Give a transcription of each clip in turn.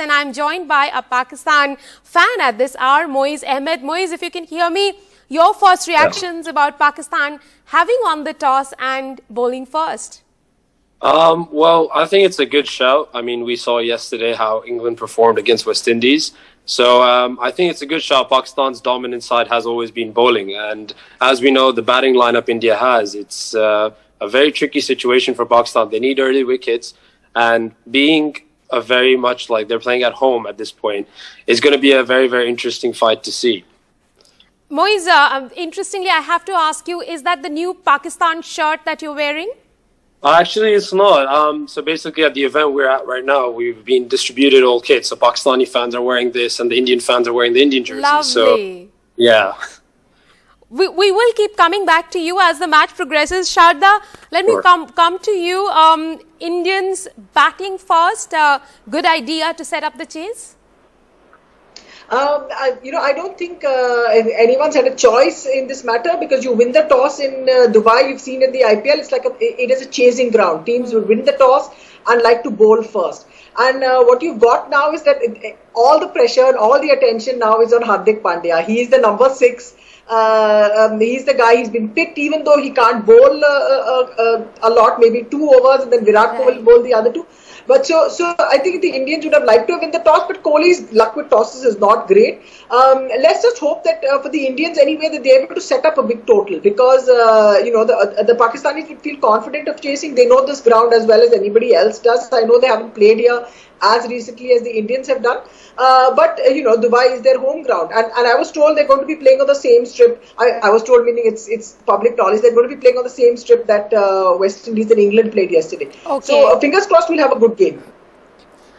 and I'm joined by a Pakistan fan at this hour, Moiz Ahmed. Moiz, if you can hear me, your first reactions about Pakistan having won the toss and bowling first. Well, I think it's a good shout. I mean, we saw yesterday how England performed against West Indies. So I think it's a good shout. Pakistan's dominant side has always been bowling. And as we know, the batting lineup India has, it's a very tricky situation for Pakistan. They need early wickets. And being a very much like they're playing at home at this point is going to be a very, very interesting fight to see. Moiz, interestingly, I have to ask you, is that the new Pakistan shirt that you're wearing? Actually, it's not. So basically at the event we're at right now, we've been distributed all kits. So Pakistani fans are wearing this and the Indian fans are wearing the Indian jerseys. Lovely. So, yeah. We will keep coming back to you as the match progresses. Sharda, let me come to you. Indians batting first, good idea to set up the chase? I don't think anyone's had a choice in this matter because you win the toss in Dubai. You've seen in the IPL, it's like it is a chasing ground. Teams will win the toss and like to bowl first. And what you've got now is that all the pressure and all the attention now is on Hardik Pandya. He is the number 6. He's the guy. He's been picked, even though he can't bowl a lot, maybe 2 overs, and then Virat Kohli will bowl the other 2. But so I think the Indians would have liked to win the toss, but Kohli's luck with tosses is not great. Let's just hope that for the Indians anyway, that they're able to set up a big total because the Pakistanis would feel confident of chasing. They know this ground as well as anybody else does. I know they haven't played here as recently as the Indians have done. But Dubai is their home ground. And I was told they're going to be playing on the same strip. I was told, meaning it's public knowledge, they're going to be playing on the same strip that West Indies and England played yesterday. Okay. So fingers crossed we'll have a good game.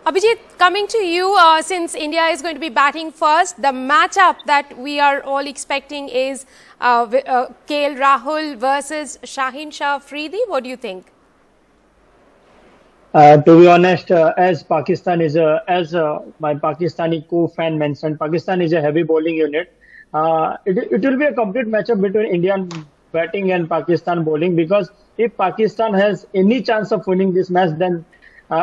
Abhijit, coming to you, since India is going to be batting first, the matchup that we are all expecting is KL Rahul versus Shaheen Shah Afridi. What do you think? To be honest, as Pakistan is as my Pakistani co-fan mentioned, Pakistan is a heavy bowling unit. It will be a complete matchup between Indian batting and Pakistan bowling, because if Pakistan has any chance of winning this match, then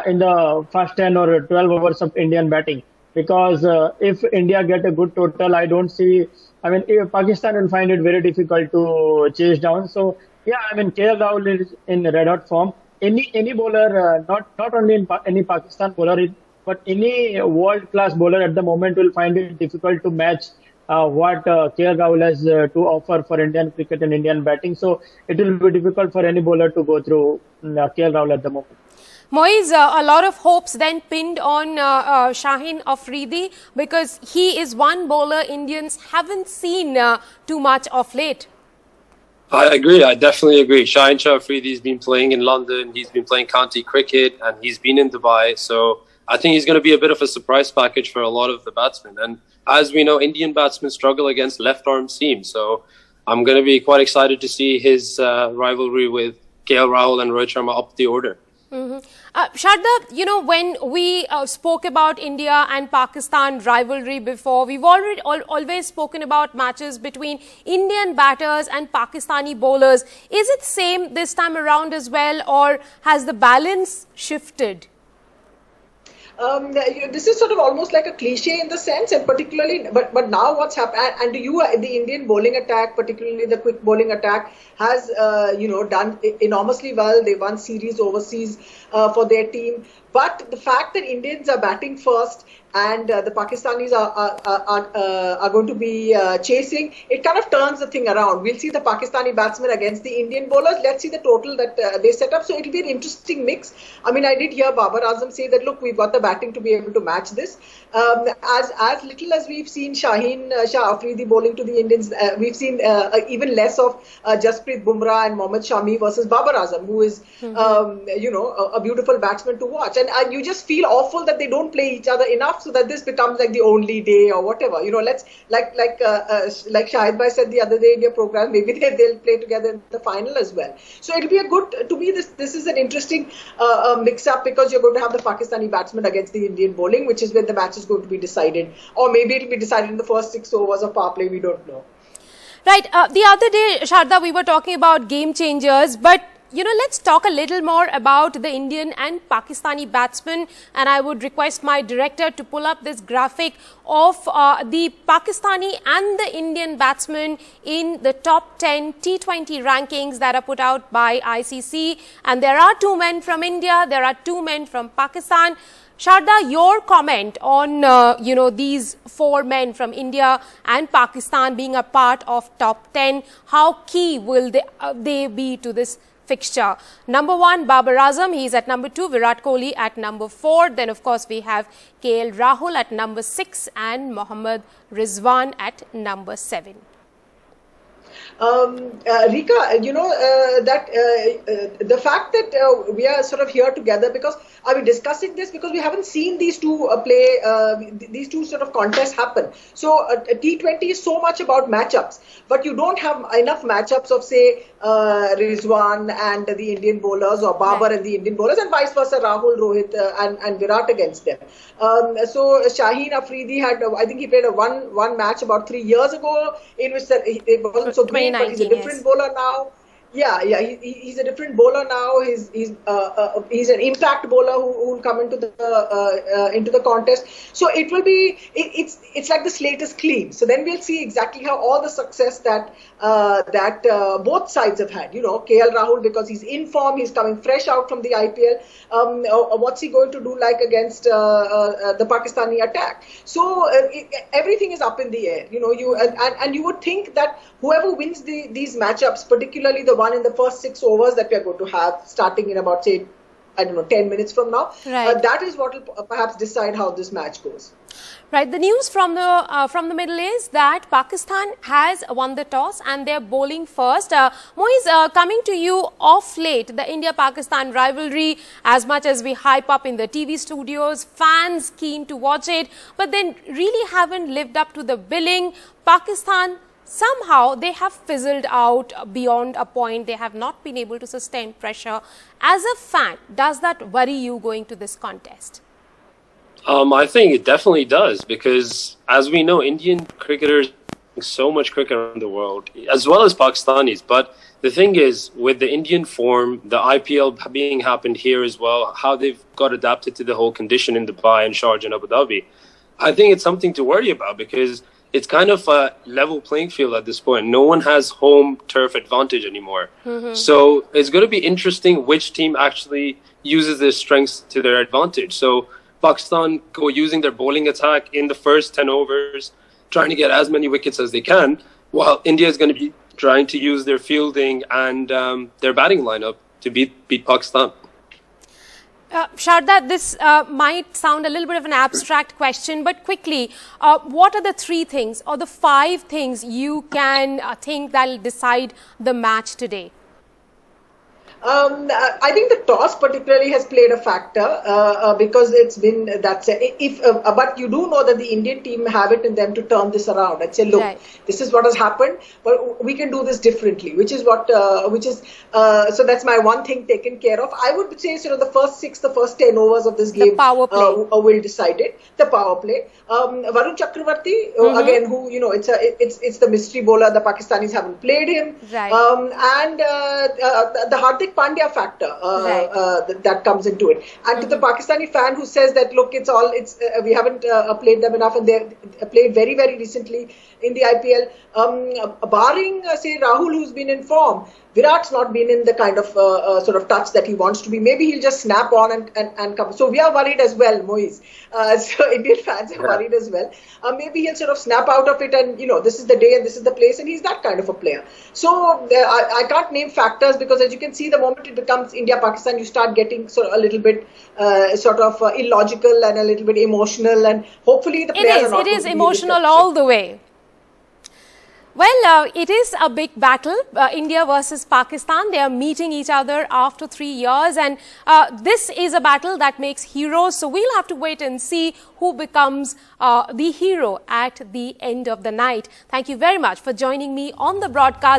in the first 10 or 12 overs of Indian batting, because if India get a good total, I don't see. I mean, if Pakistan will find it very difficult to chase down. So yeah, I mean, KL Rahul is in red hot form. Any bowler, not only any Pakistan bowler, but any world-class bowler at the moment will find it difficult to match what KL Rahul has to offer for Indian cricket and Indian batting. So it will be difficult for any bowler to go through KL Rahul at the moment. Moiz, a lot of hopes then pinned on Shaheen Afridi, because he is one bowler Indians haven't seen too much of late. I agree. I definitely agree. Shaheen Shah Afridi's been playing in London. He's been playing county cricket and he's been in Dubai. So I think he's going to be a bit of a surprise package for a lot of the batsmen. And as we know, Indian batsmen struggle against left-arm seam. So I'm going to be quite excited to see his rivalry with KL Rahul and Rohit Sharma up the order. Sharda, when we spoke about India and Pakistan rivalry before, we've already always spoken about matches between Indian batters and Pakistani bowlers. Is it same this time around as well, or has the balance shifted? This is sort of almost like a cliche in the sense, and particularly, but now what's happened, and the Indian bowling attack, particularly the quick bowling attack, has done enormously well. They won series overseas for their team. But the fact that Indians are batting first and the Pakistanis are going to be chasing, it kind of turns the thing around. We'll see the Pakistani batsmen against the Indian bowlers. Let's see the total that they set up. So it'll be an interesting mix. I mean, I did hear Babar Azam say that, look, we've got the batting to be able to match this. As little as we've seen Shaheen Shah Afridi bowling to the Indians, we've seen even less of Jasprit Bumrah and Mohammad Shami versus Babar Azam, who is, a beautiful batsman to watch. And you just feel awful that they don't play each other enough, so that this becomes like the only day or whatever. Let's like Shahid Bhai said the other day in your program, maybe they'll play together in the final as well. So it'll be a good, to me, this is an interesting mix-up, because you're going to have the Pakistani batsmen against the Indian bowling, which is when the match is going to be decided. Or maybe it'll be decided in the first 6 overs of power play, we don't know. Right. The other day, Sharda, we were talking about game changers, but let's talk a little more about the Indian and Pakistani batsmen, and I would request my director to pull up this graphic of the Pakistani and the Indian batsmen in the top 10 T20 rankings that are put out by ICC. And there are 2 men from India, there are 2 men from Pakistan. Sharda, your comment on, these 4 men from India and Pakistan being a part of top 10, how key will they be to this fixture? Number 1, Babar Azam, he's at number 2, Virat Kohli at number 4. Then, of course, we have KL Rahul at number 6 and Mohammad Rizwan at number 7. Rika, the fact that we are sort of here together, because are we discussing this because we haven't seen these two these two sort of contests happen. So T20 is so much about matchups, but you don't have enough matchups of, say, Rizwan and the Indian bowlers, or Babar and the Indian bowlers, and vice versa, Rahul, Rohit and Virat against them. So Shaheen Afridi had, I think he played one match about 3 years ago in which it wasn't so great, but he's a different bowler now. Yeah, he's a different bowler now. He's an impact bowler who will come into the contest. So it will be it's like the slate is clean. So then we'll see exactly how all the success that both sides have had. KL Rahul, because he's in form, he's coming fresh out from the IPL. What's he going to do like against the Pakistani attack? So everything is up in the air. And you would think that whoever wins these matchups, particularly the one in the first 6 overs that we are going to have starting in about, say, 10 minutes from now, that is what will perhaps decide how this match goes. Right. The news from the middle is that Pakistan has won the toss and they're bowling first. Moiz, coming to you, off late, the India-Pakistan rivalry, as much as we hype up in the TV studios, fans keen to watch it, but then really haven't lived up to the billing. Pakistan, somehow they have fizzled out beyond a point. They have not been able to sustain pressure. As a fan, does that worry you going to this contest? I think it definitely does, because as we know, Indian cricketers so much cricket around the world, as well as Pakistanis. But the thing is, with the Indian form, the IPL being happened here as well, how they've got adapted to the whole condition in Dubai and Sharjah and Abu Dhabi, I think it's something to worry about, because it's kind of a level playing field at this point. No one has home turf advantage anymore. So it's going to be interesting which team actually uses their strengths to their advantage. So Pakistan go using their bowling attack in the first 10 overs, trying to get as many wickets as they can, while India is going to be trying to use their fielding and their batting lineup to beat Pakistan. Sharda, this might sound a little bit of an abstract question, but quickly, what are the 3 things or the 5 things you can think that will decide the match today? I think the toss particularly has played a factor because it's been but you do know that the Indian team have it in them to turn this around and say, look, this is what has happened, but we can do this differently, so that's my one thing taken care of. I would say the first 10 overs of this game will decide it. The power play. Varun Chakravarti, again, who it's the mystery bowler. The Pakistanis haven't played him, and the Hardik Pandya factor that comes into it. And to the Pakistani fan who says that, look, we haven't played them enough, and they played very, very recently in the IPL. Barring, say, Rahul, who's been in form, Virat's not been in the kind of sort of touch that he wants to be. Maybe he'll just snap on and come. So we are worried as well, Moiz. So Indian fans are worried as well. Maybe he'll sort of snap out of it and, this is the day and this is the place, and he's that kind of a player. So I can't name factors, because as you can see, the moment it becomes India-Pakistan, you start getting sort of a little bit illogical and a little bit emotional, and hopefully the players are not. It is emotional all the way. Well, it is a big battle, India versus Pakistan. They are meeting each other after 3 years, and this is a battle that makes heroes. So we'll have to wait and see who becomes the hero at the end of the night. Thank you very much for joining me on the broadcast.